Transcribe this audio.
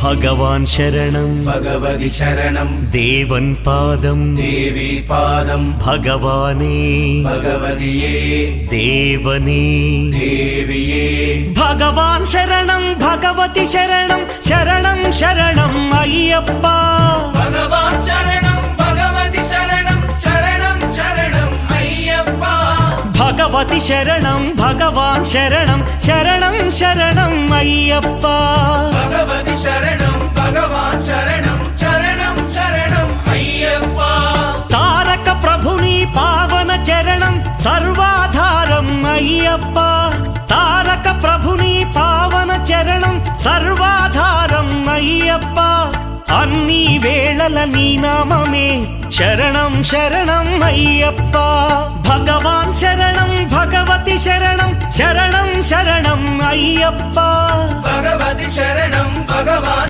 ഭഗവാൻ ശരണം ഭഗവതി ശരണം ദേവൻ പാദം ദേവി പാദം ഭഗവാനേ ഭഗവതിയേ ദേവനേ ദേവിയേ ഭഗവാൻ ശരണം ഭഗവതി ശരണം ശരണം ശരണം അയ്യപ്പ ഭഗവാൻ ശരണം ഭഗവതി ശരണം ശരണം ശരണം അയ്യപ്പ ഭഗവതി ശരണം ഭഗവാൻ ശരണം ശരണം ശരണം അയ്യപ്പ ഭഗവതി ശരണം ഭഗവാൻ ശരണം ശരണം ശരണം അയ്യപ്പ താരക ప్రభుని పావన చరణం సర్వాధారం అయ్యప్ప తారక ప్రభుని పావన చరణం సర్వాధారం అయ్యప్ప అన్ని వేళల నీ నామమే శరణం శరణం అయ్యప్ప భగవాన్ శరణం భగవతి శరణం శరణం శరణం అయ్యప్ప భగవతి శరణం భగవాన్